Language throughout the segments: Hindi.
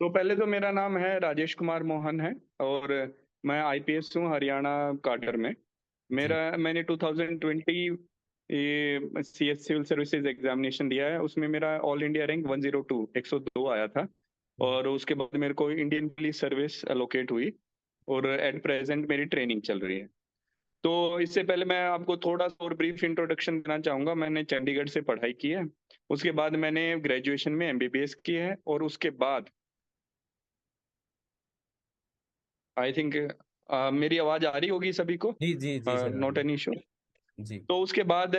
तो पहले तो मेरा नाम है राजेश कुमार मोहन है, और मैं आईपीएस हूँ हरियाणा काडर में। जी। मैंने 2020 ये सीएस सिविल सर्विसेज एग्जामिनेशन दिया है। उसमें मेरा ऑल इंडिया रैंक 102 102 आया था। हम्म। और उसके बाद मेरे को इंडियन पुलिस सर्विस एलोकेट हुई, और एट प्रेजेंट मेरी ट्रेनिंग चल रही है। तो इससे पहले मैं आपको थोड़ा सा और ब्रीफ इंट्रोडक्शन देना चाहूंगा। मैंने चंडीगढ़ से पढ़ाई की है। उसके बाद मैंने ग्रेजुएशन में एमबीबीएस की है, और उसके बाद आई थिंक मेरी आवाज आ रही होगी सभी को। जी जी जी सर, आ नॉट रही एन इशू। है। जी। तो उसके बाद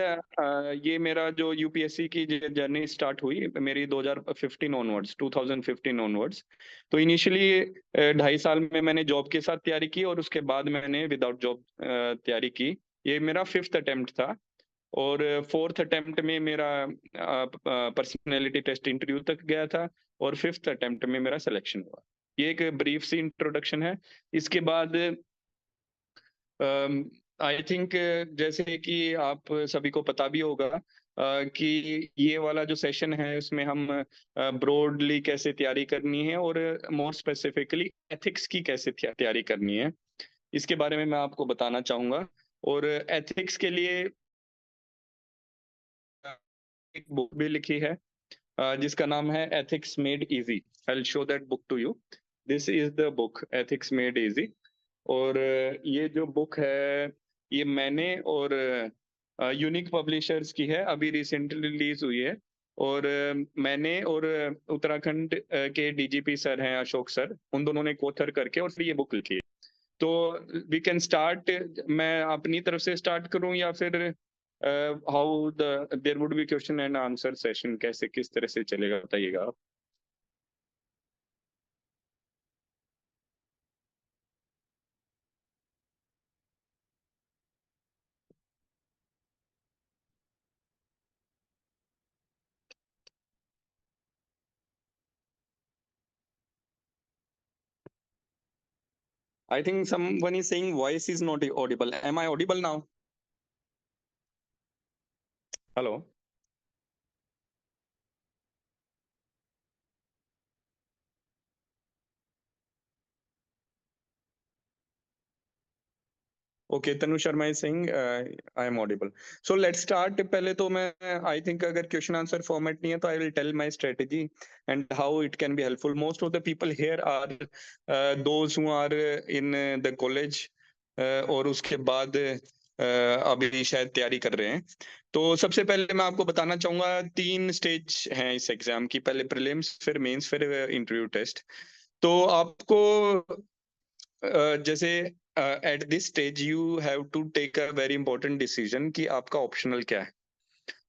ये मेरा जो यूपीएससी की जर्नी स्टार्ट हुई मेरी 2015 ऑनवर्ड्स, 2015 ऑनवर्ड्स। तो इनिशियली 2.5 साल में मैंने जॉब के साथ तैयारी की, और उसके बाद मैंने विदाउट जॉब तैयारी की। ये मेरा फिफ्थ अटेम्प्ट था। और फोर्थ अटेम्प्ट में मेरा पर्सनैलिटी टेस्ट इंटरव्यू तक गया था, और फिफ्थ अटेम्प्ट में मेरा सिलेक्शन हुआ। ये एक ब्रीफ सी इंट्रोडक्शन है। इसके बाद आई थिंक जैसे कि आप सभी को पता भी होगा कि ये वाला जो सेशन है उसमें हम ब्रॉडली कैसे तैयारी करनी है, और मोर स्पेसिफिकली एथिक्स की कैसे तैयारी करनी है, इसके बारे में मैं आपको बताना चाहूंगा। और एथिक्स के लिए एक बुक भी लिखी है, जिसका नाम है ethics made easy. I will show that book to you. This is the book ethics made easy. और ये जो बुक है, ये मैंने और यूनिक पब्लिशर्स की है, अभी रिसेंटली रिलीज हुई है। और मैंने और उत्तराखंड के डीजीपी सर हैं अशोक सर, उन दोनों ने कोथर करके और फिर ये बुक लिखी है। तो वी कैन स्टार्ट। मैं अपनी तरफ से स्टार्ट करूं, या फिर how the there would be question and answer session, कैसे किस तरह से चलेगा बताइएगा आप। I think someone is saying voice is not audible. Am I audible now? Hello. Okay, Tanu Sharma is saying I am audible. So let's start. पहले तो मैं आई थिंक अगर क्वेश्चन आंसर फॉर्मेट नहीं है तो I will tell my strategy and how it can be helpful. Most of the people here are those who are in the college, और उसके बाद अभी शायद तैयारी कर रहे हैं। तो सबसे पहले मैं आपको बताना चाहूंगा 3 स्टेज हैं इस एग्जाम की। पहले प्रीलिम्स, फिर मेंस, फिर इंटरव्यू टेस्ट। तो आपको जैसे at this stage you have to take a very important decision कि आपका ऑप्शनल क्या है।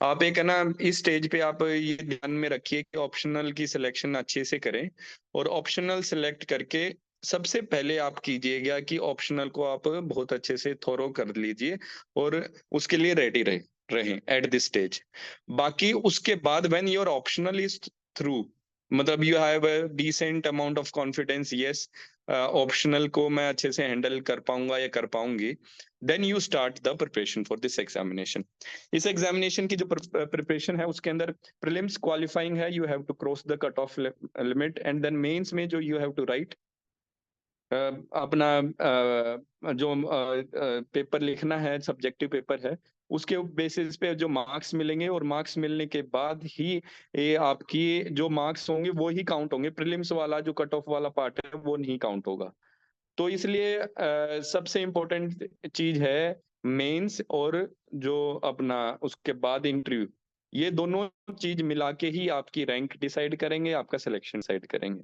आप एक है ना, इस स्टेज पे आप ये ध्यान में रखिए कि ऑप्शनल की सिलेक्शन अच्छे से करें। और ऑप्शनल सिलेक्ट करके सबसे पहले आप कीजिएगा कि ऑप्शनल को आप बहुत अच्छे से थोरो कर लीजिए, और उसके लिए रेडी रहें एट दिस स्टेज। बाकी उसके बाद when your optional is through, मतलब you have a decent amount of confidence, yes optional को मैं अच्छे से हैंडल कर पाऊंगा या कर पाऊंगी, then you start the preparation for this examination. इस एग्जामिनेशन की जो प्रिपरेशन है उसके अंदर प्रीलिम्स क्वालिफाइंग है, you have to cross the cut off limit, and then mains में जो यू हैव टू राइट अपना जो पेपर लिखना है, सब्जेक्टिव पेपर है, उसके बेसिस पे जो मार्क्स मिलेंगे, और मार्क्स मिलने के बाद ही ये आपकी जो मार्क्स होंगे वो ही काउंट होंगे। प्रीलिम्स वाला जो कट ऑफ वाला पार्ट है वो नहीं काउंट होगा। तो इसलिए सबसे इम्पोर्टेंट चीज है मेंस, और जो अपना उसके बाद इंटरव्यू, ये दोनों चीज मिला के ही आपकी रैंक डिसाइड करेंगे, आपका सिलेक्शन डिसाइड करेंगे।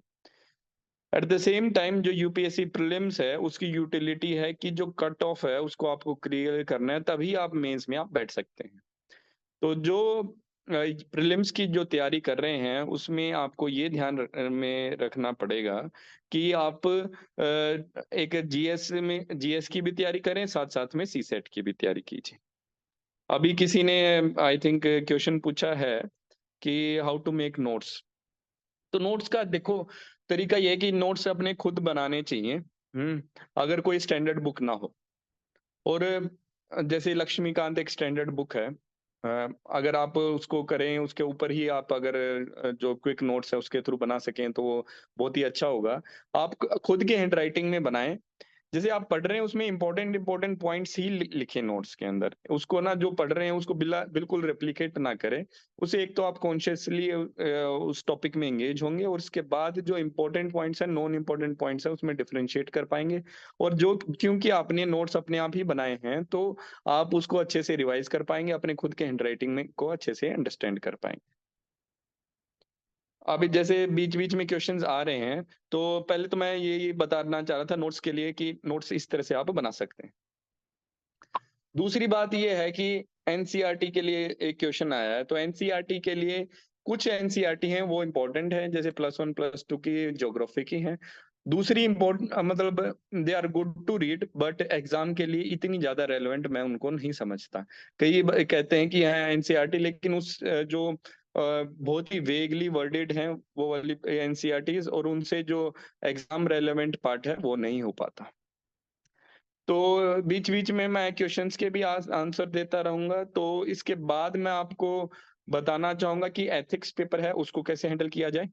एट द सेम टाइम जो यूपीएससी प्रीलिम्स है उसकी यूटिलिटी है कि जो कट ऑफ है उसको आपको क्लियर करना है, तभी आप मेंस में आप बैठ सकते हैं। तो जो प्रीलिम्स की जो तैयारी कर रहे हैं उसमें आपको ये ध्यान में रखना पड़ेगा कि आप एक जीएस की भी तैयारी करें, साथ साथ में सीसेट की भी तैयारी कीजिए। अभी किसी ने आई थिंक क्वेश्चन पूछा है कि हाउ टू मेक नोट्स। तो नोट्स का देखो तरीका ये है कि नोट्स अपने खुद बनाने चाहिए। अगर कोई स्टैंडर्ड बुक ना हो, और जैसे लक्ष्मीकांत एक स्टैंडर्ड बुक है, अगर आप उसको करें, उसके ऊपर ही आप अगर जो क्विक नोट्स है उसके थ्रू बना सकें तो वो बहुत ही अच्छा होगा। आप खुद के हैंड राइटिंग में बनाएं, जैसे आप पढ़ रहे हैं उसमें इंपॉर्टेंट इंपॉर्टेंट पॉइंट्स ही लिखें नोट्स के अंदर। उसको ना जो पढ़ रहे हैं उसको बिल्कुल रेप्लिकेट ना करें। उसे एक तो आप कॉन्शियसली उस टॉपिक में एंगेज होंगे और उसके बाद जो इंपॉर्टेंट पॉइंट्स हैं, नॉन इंपॉर्टेंट पॉइंट्स हैं उसमें डिफरेंशिएट कर पाएंगे। और जो क्योंकि आपने नोट्स अपने आप ही बनाए हैं तो आप उसको अच्छे से रिवाइज कर पाएंगे, अपने खुद के हैंडराइटिंग में को अच्छे से अंडरस्टैंड कर पाएंगे। अभी जैसे बीच-बीच में क्वेश्चंस आ रहे हैं, तो पहले तो मैं ये बताना चाह रहा था नोट्स के लिए कि नोट्स इस तरह से आप बना सकते हैं। दूसरी बात ये है कि एनसीईआरटी के लिए एक क्वेश्चन आया है, तो एनसीईआरटी के लिए कुछ एनसीईआरटी हैं वो इम्पोर्टेंट हैं, जैसे +1 +2 की ज्योग्राफी की हैं। दूसरी मतलब they are good to read but exam के लिए इतनी ज़्यादा रेलेवेंट मैं उनको नहीं समझता। कई ब कहते हैं कि हाँ, एनसीईआरटी लेकिन जो बहुत ही वेगली वर्डेड हैं वो वाली एनसीईआरटीज़ और उनसे जो एग्ज़ाम रेलेवेंट पार्ट है वो नहीं हो पाता। तो बीच-बीच में मैं क्वेश्चन्स के भी आंसर देता रहूँगा, तो इसके बाद मैं आपको बताना चाहूँगा कि एथिक्स पेपर है, उसको कैसे हैंडल किया जाए।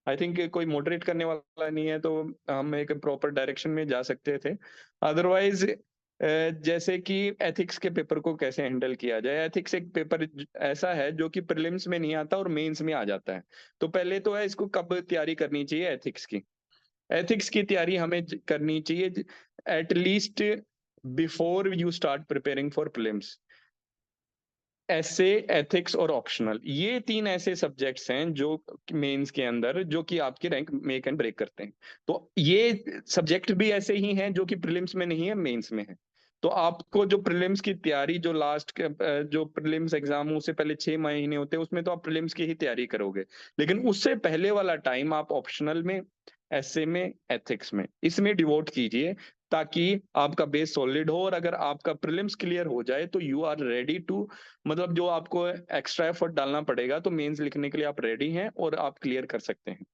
आई थिंक कोई मॉडरेट करने वाला नहीं है, तो हम एक प्रॉपर डायरेक्शन में जा सकते थे। अदरवाइज़ जैसे कि एथिक्स के पेपर को कैसे हैंडल किया जाए। एथिक्स एक पेपर ऐसा है जो कि प्रीलिम्स में नहीं आता और मेंस में आ जाता है। तो पहले तो है इसको कब तैयारी करनी चाहिए एथिक्स की। एथिक्स की तैयारी हमें करनी चाहिए at least before you start preparing for prelims. Essay, ethics और ऑप्शनल ये 3 ऐसे सब्जेक्ट्स हैं जो मेंस के अंदर जो कि आपकी रैंक मेक एंड ब्रेक करते हैं। तो ये सब्जेक्ट भी ऐसे ही हैं जो कि प्रीलिम्स में नहीं है, मेंस में है। तो आपको जो प्रीलिम्स की तैयारी जो लास्ट के जो प्रीलिम्स एग्ज़ाम उससे पहले 6 महीने होते हैं, उसमें तो आप प्रीलिम्स की ही तैयारी करोगे। लेकिन उससे पहले वाला टाइम आप ऑप्शनल में, एसे में, एथिक्स में, इसमें डिवोट कीजिए ताकि आपका बेस सॉलिड हो और अगर आपका प्रीलिम्स क्लियर हो जाए तो यू आर रेडी टू मतलब जो आपको एक्स्ट्रा एफर्ट डालना पड़ेगा तो मेंस लिखने के लिए आप रेडी हैं और आप क्लियर कर सकते हैं।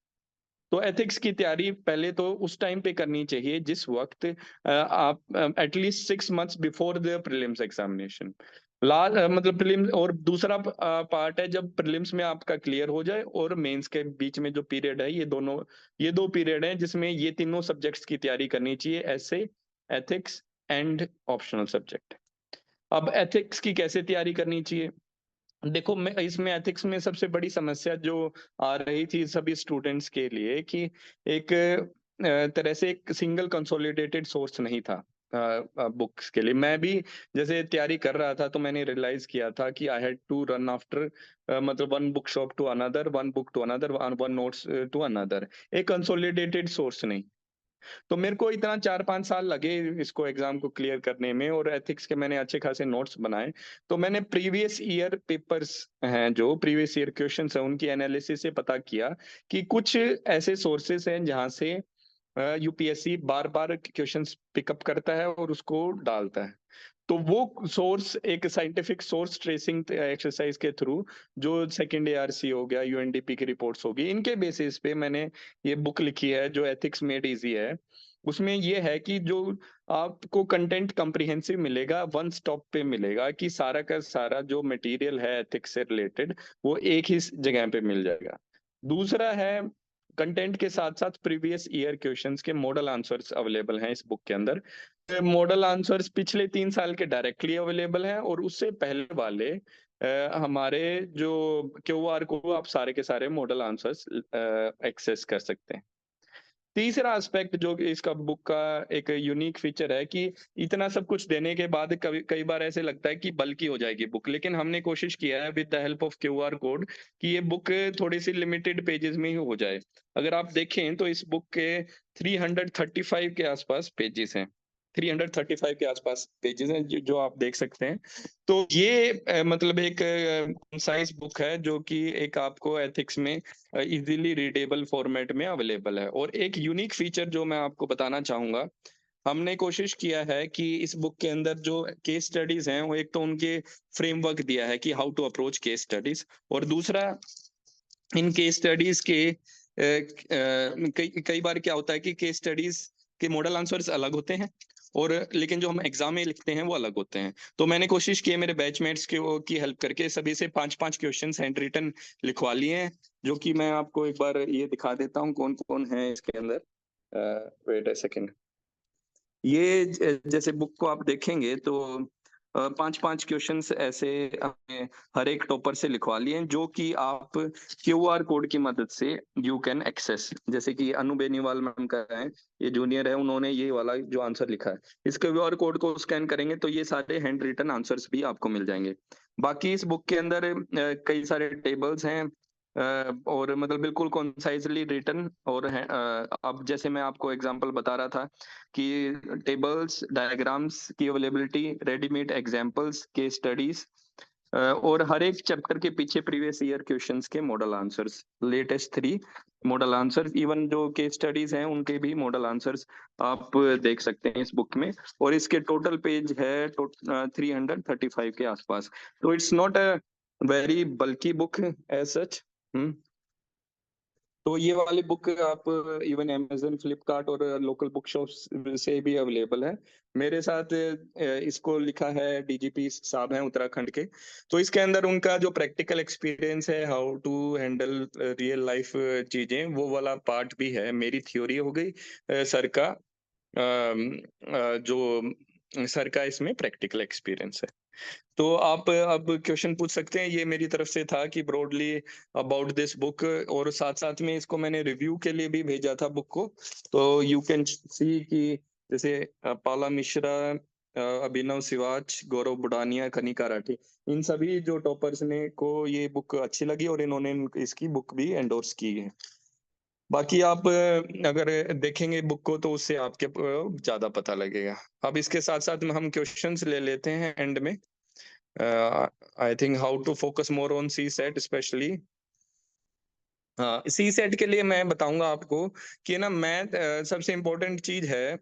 तो एथिक्स की तैयारी पहले तो उस टाइम पे करनी चाहिए जिस वक़्त आप at least 6 months before the prelims examination. मतलब प्रीलिम्स और दूसरा पार्ट है जब प्रीलिम्स में आपका क्लियर हो जाए और मेंस के बीच में जो पीरियड है ये 2 पीरियड हैं जिसमें ये तीनों सब्जेक्ट्स की तैयारी करनी चाहिए, एसे, एथिक्स एंड ऑप्शनल सब्जेक्ट। अब एथिक्स की कैसे तैयारी करनी चाहिए? देखो मैं इसमें एथिक्स में सबसे बड़ी समस्या जो आ रही थी सभी स्टूडेंट्स के लिए कि एक तरह से एक सिंगल कंसोलिडेटेड सोर्स नहीं था बुक्स के लिए। मैं भी जैसे तैयारी कर रहा था तो मैंने रियलाइज़ किया था कि I had to run after मतलब one book shop to another, one book to another, one notes to another. एक कंसोलिडेटेड सोर्स नहीं। तो मेरे को इतना 4-5 साल लगे इसको एग्ज़ाम को क्लियर करने में और एथिक्स के मैंने अच्छे खासे नोट्स बनाए। तो मैंने प्रीवियस ईयर पेपर्स हैं जो प्रीवियस ईयर क्वेश्चन्स हैं उनकी एनालिसिस से पता किया कि कुछ ऐसे सोर्सेज़ हैं जहाँ से यूपीएससी बार-बार क्वेश्चन्स पिकअप करता है और उसको डालता है। तो वो सोर्स एक साइंटिफिक सोर्स ट्रेसिंग एक्सरसाइज के थ्रू जो सेकंड एआरसी हो गया, यूएनडीपी की रिपोर्ट्स होगी, इनके बेसिस पे मैंने ये बुक लिखी है जो एथिक्स मेड इजी है। उसमें ये है कि जो आपको कंटेंट कॉम्प्रिहेंसिव मिलेगा, वन स्टॉप पे मिलेगा कि सारा का सारा जो मटेरियल है एथिक्स से रिलेटेड वो एक ही जगह पे मिल जाएगा। दूसरा है कंटेंट के साथ-साथ प्रीवियस ईयर क्वेश्चंस के मॉडल आंसर्स अवेलेबल हैं इस बुक के अंदर। मॉडल आंसर्स पिछले 3 साल के डायरेक्टली अवेलेबल हैं और उससे पहले वाले हमारे जो क्यूआर कोड आप सारे के सारे मॉडल आंसर्स एक्सेस कर सकते हैं। तीसरा एस्पेक्ट जो कि इसका बुक का एक यूनिक फीचर है कि इतना सब कुछ देने के बाद कभी कई बार ऐसे लगता है कि बल्की हो जाएगी बुक, लेकिन हमने कोशिश किया है with the help of QR code कि ये बुक थोड़ी-सी लिमिटेड पेजेज़ में ही हो जाए। अगर आप देखें तो इस बुक के 335 के आसपास पेजेज़ हैं। 335 के आसपास पेजेज़ हैं जो आप देख सकते हैं। तो ये मतलब एक कंसाइज़ बुक है जो कि एक आपको एथिक्स में इजीली रीडेबल फॉर्मेट में अवेलेबल है। और एक यूनिक फीचर जो मैं आपको बताना चाहूँगा, हमने कोशिश किया है कि इस बुक के अंदर जो केस स्टडीज़ हैं, वो एक तो उनके फ्रेमवर्क दिया है कि how to approach case studies और दूसरा इन केस स्टडीज़ के कई कई बार क्या होता है कि केस स्टडीज़ के मॉडल आंसर्स अलग होते हैं और लेकिन जो हम एग्जाम में लिखते हैं वो अलग होते हैं। तो मैंने कोशिश की है मेरे बैचमेट्स की हेल्प करके सभी से 5-5 क्वेश्चंस हैंड रिटन लिखवा लिए हैं, जो कि मैं आपको एक बार ये दिखा देता हूँ कौन-कौन है इसके अंदर। Wait a second. ये जैसे बुक को आप देखेंगे तो 5-5 क्वेश्चंस ऐसे हमने हर एक टॉपर से लिखवा लिए हैं, जो कि आप क्यूआर कोड की मदद से यू कैन एक्सेस। जैसे कि अनु बेनीवाल मैम का है, ये जूनियर है, उन्होंने ये वाला जो आंसर लिखा है, इस क्यूआर कोड को स्कैन करेंगे तो ये सारे हैंड रिटन आंसर्स भी आपको मिल जाएंगे। बाकी इस बुक के अंदर कई सारे टेबल्स हैं, और मतलब बिल्कुल कंसाइजली रिटन, और अब जैसे मैं आपको एग्जांपल बता रहा था कि टेबल्स, डायग्राम्स की availability, readymade examples, case studies, और हर एक चैप्टर के पीछे प्रीवियस ईयर क्वेश्चंस के model answers, latest 3 model answers, even जो केस स्टडीज हैं उनके भी मॉडल आंसर्स आप देख सकते हैं इस बुक में। और इसके टोटल पेज है 335 के आसपास। तो it's not a very bulky book as such. तो ये वाली बुक आप इवन अमेज़न, फ्लिपकार्ट और लोकल बुक शॉप्स से भी अवेलेबल है। मेरे साथ इसको लिखा है डीजीपी साहब हैं उत्तराखंड के। तो इसके अंदर उनका जो प्रैक्टिकल एक्सपीरियंस है, how to handle real life चीजें, वो वाला पार्ट भी है। मेरी थ्योरी हो गई, सर का जो सर का इसमें प्रैक्टिकल एक्सपीरियंस है। तो आप अब क्वेश्चन पूछ सकते हैं। ये मेरी तरफ से था कि ब्रॉडली अबाउट दिस बुक, और साथ साथ में इसको मैंने रिव्यू के लिए भी भेजा था बुक को। तो यू कैन सी कि जैसे पाला मिश्रा, अभिनव सिवाच, गौरव बुडानिया, कनिका राठी, इन सभी जो टॉपर्स ने को ये बुक अच्छी लगी और इन्होंने इसकी बुक भी एंडोर्स की है। बाकी आप अगर देखेंगे बुक को तो उससे आपके ज्यादा पता लगेगा। अब इसके साथ साथ में हम क्वेश्चंस ले लेते हैं एंड में। I think how to focus more on CSAT specially. हाँ, सी सेट के लिए मैं बताऊंगा आपको कि ना मैथ सबसे इम्पोर्टेंट चीज है।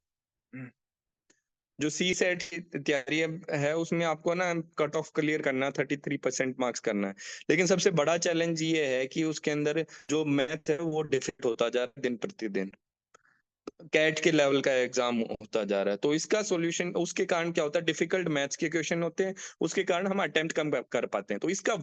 जो सी सेट की तैयारी है उसमें आपको ना कट ऑफ क्लियर करना, 33% मार्क्स करना है। लेकिन सबसे बड़ा चैलेंज ये है कि उसके अंदर जो मैथ है वो डिफिकल्ट होता जा रहा है दिन प्रतिदिन। कैट के लेवल का एग्जाम होता जा रहा है, तो इसका सॉल्यूशन, उसके कारण क्या होता है, डिफिकल्ट मैथ्स के क्वेश्चन होते हैं, उसके कारण हम अटेम्प्ट कम कर पाते हैं। तो इसका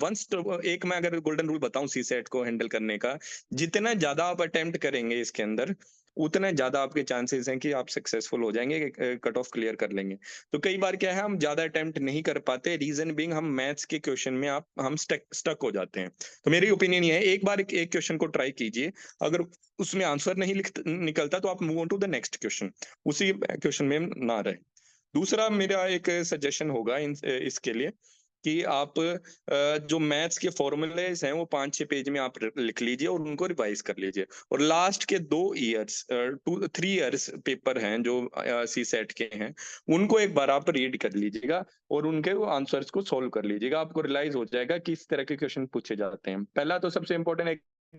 एक मैं अगर गोल्डन रूल बताऊं सी सेट को हैंडल करने का, जितना ज्यादा आप अटेम्प्ट करेंगे इसके अंदर, उतना ज्यादा आपके चांसेस हैं कि आप सक्सेसफुल हो जाएंगे, कट ऑफ क्लियर कर लेंगे। तो कई बार क्या है, हम ज्यादा अटेम्प्ट नहीं कर पाते, रीजन बिंग हम मैथ्स के क्वेश्चन में हम स्टक हो जाते हैं। तो मेरी ओपिनियन ये है, एक बार एक क्वेश्चन को ट्राई कीजिए, अगर उसमें आंसर नहीं निकलता तो आप move on to the next question, उसी क्वेश्चन में ना रहे। दूसरा मेरा एक सजेशन होगा इसके लिए कि आप जो मैथ्स के फॉर्मूलेज हैं वो 5-6 पेज में आप लिख लीजिए और उनको रिवाइज कर लीजिए। और लास्ट के 2 ईयर्स, 3 ईयर्स पेपर हैं जो सी सेट के हैं, उनको एक बार आप रीड कर लीजिएगा और उनके आंसर्स को सोल्व कर लीजिएगा। आपको रियलाइज हो जाएगा कि इस तरह के क्वेश्चन पूछे जाते हैं। पहला तो सबसे इंपॉर्टेंट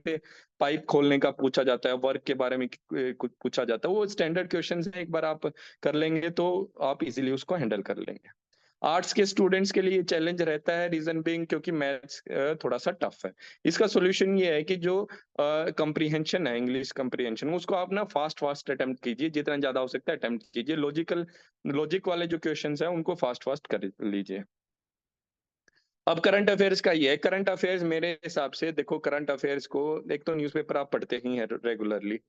है, पाइप खोलने का पूछा जाता है, वर्क के बारे में कुछ पूछा जाता है, वो स्टैंडर्ड क्वेश्चन है, एक बार आप कर लेंगे तो आप इजीली उसको हैंडल कर लेंगे। आर्ट्स के स्टूडेंट्स के लिए चैलेंज रहता है, रीजन बिंग क्योंकि मैथ्स थोड़ा सा टफ है। इसका सॉल्यूशन ये है कि जो कंप्रीहेंशन है, इंग्लिश कंप्रीहेंशन, उसको आप ना फास्ट फास्ट अटेम्प्ट कीजिए, जितना ज्यादा हो सकता है अटेम्प्ट कीजिए। लॉजिक वाले जो क्वेश्चन है उनको फास्ट फास्ट कर लीजिए। अब करंट अफेयर्स का ये है, करंट अफेयर्स मेरे हिसाब से देखो, करंट अफेयर्स को एक तो न्यूज़पेपर आप पढ़ते ही हैं रेगुलरली,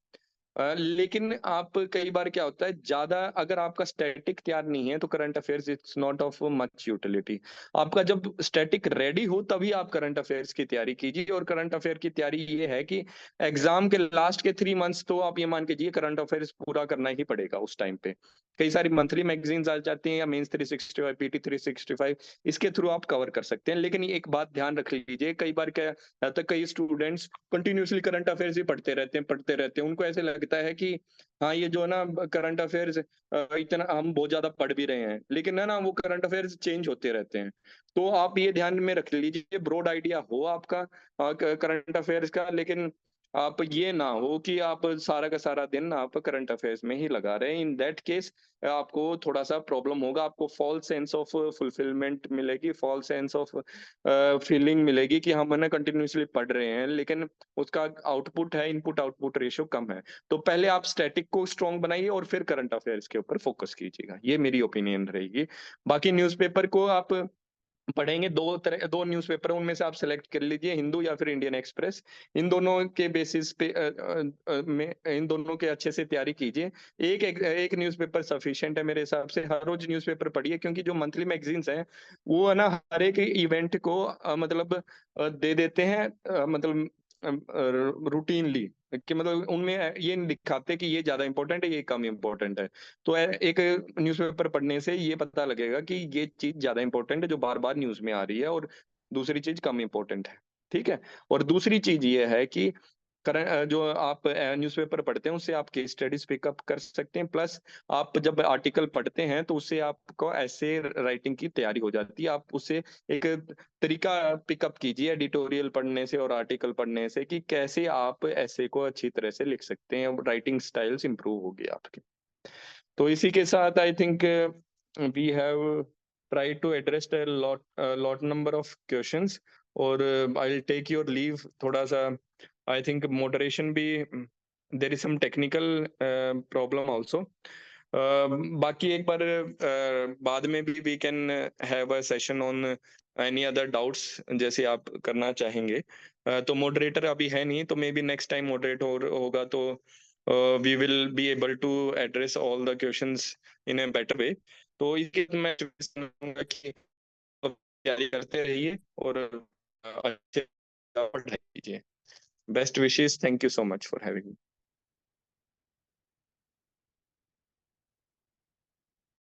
लेकिन आप कई बार क्या होता है, ज्यादा अगर आपका स्टैटिक तैयार नहीं है तो current affairs it's not of much utility. आपका जब स्टैटिक रेडी हो तभी आप करंट अफेयर्स की तैयारी कीजिए। और करंट अफेयर की तैयारी ये है कि एग्जाम के लास्ट के 3 मंथ्स तो आप ये मान के जाइए करंट अफेयर्स पूरा करना ही पड़ेगा उस टाइम पे। कई सारी मंथली मैगजीन्स आ जाती हैं या मेंस 365, पीटी 365, इसके थ्रू आप कवर कर सकते हैं। लेकिन एक बात ध्यान रख लीजिए, कई बार क्या होता है, कई स्टूडेंट्स कंटिन्यूअसली करंट अफेयर्स ही पढ़ते रहते हैं, उनको ऐसे लगता है कि हाँ ये जो है ना करंट अफेयर्स इतना हम बहुत ज्यादा पढ़ भी रहे हैं, लेकिन है ना वो करंट अफेयर्स चेंज होते रहते हैं। तो आप ये ध्यान में रख लीजिए, ब्रॉड आइडिया हो आपका करंट अफेयर्स का, लेकिन आप ये ना हो कि आप सारा का सारा दिन आप करंट अफेयर्स में ही लगा रहे हैं। इन दैट केस आपको थोड़ा-सा प्रॉब्लम होगा, आपको फ़ॉल्स सेंस ऑफ फुलफिलमेंट मिलेगी, फ़ॉल्स सेंस ऑफ फीलिंग मिलेगी कि हम है ना कंटिन्यूअसली पढ़ रहे हैं, लेकिन उसका आउटपुट है, इनपुट आउटपुट रेशियो कम है। तो पहले आप स्टैटिक को स्ट्रॉन्ग बनाइए और फिर करंट अफेयर्स के ऊपर फ़ोकस कीजिएगा। ये मेरी ओपिनियन रहेगी। बाकी न्यूज़पेपर को आप पढ़ेंगे, 2 न्यूज़पेपर उनमें से आप सेलेक्ट कर लीजिए, हिंदू या फिर इंडियन एक्सप्रेस। इन दोनों के बेसिस पे में इन दोनों के अच्छे से तैयारी कीजिए। एक न्यूज़पेपर सफिशिएंट है मेरे हिसाब से, हर रोज़ न्यूज़पेपर पढ़िए, क्योंकि जो मंथली मैगज़ीन्स हैं, वो है ना हर एक इवेंट को मतलब दे देते हैं मतलब रूटीनली, कि मतलब उनमें ये नहीं दिखाते कि ये ज़्यादा इम्पोर्टेंट है, ये कम इम्पोर्टेंट है। तो एक न्यूज़पेपर पढ़ने से ये पता लगेगा कि ये चीज़ ज़्यादा इम्पोर्टेंट है जो बार-बार न्यूज़ में आ रही है, और दूसरी चीज़ कम इम्पोर्टेंट है, ठीक है? और दूसरी चीज़ ये है कि जो आप न्यूज़पेपर पढ़ते हैं उससे आप केस स्टडीज़ पिकअप कर सकते हैं, प्लस आप जब आर्टिकल पढ़ते हैं तो उससे आपको ऐसे राइटिंग की तैयारी हो जाती है। आप उससे एक तरीका पिकअप कीजिए एडिटोरियल पढ़ने से और आर्टिकल पढ़ने से, कि कैसे आप ऐसे को अच्छी तरह से लिख सकते हैं, राइटिंग स्टाइल्स इम्प्रूव होगी आपकी। तो इसी के साथ I think we have tried to address a lot number of questions, और I will take your leave. थोड़ा-सा आई थिंक मॉडरेशन भी there is some technical problem also. बाकी एक बार बाद में भी we can have a session on any other doubts, जैसे आप करना चाहेंगे। तो मॉडरेटर अभी है नहीं, तो may be next time moderate होगा तो we will be able to address all the questions in a better way। तो इसके लिए मैं चाहूँगा कि आप तैयारी करते रहिए और अच्छे पढ़ाई कीजिए। Best wishes, thank you so much for having me.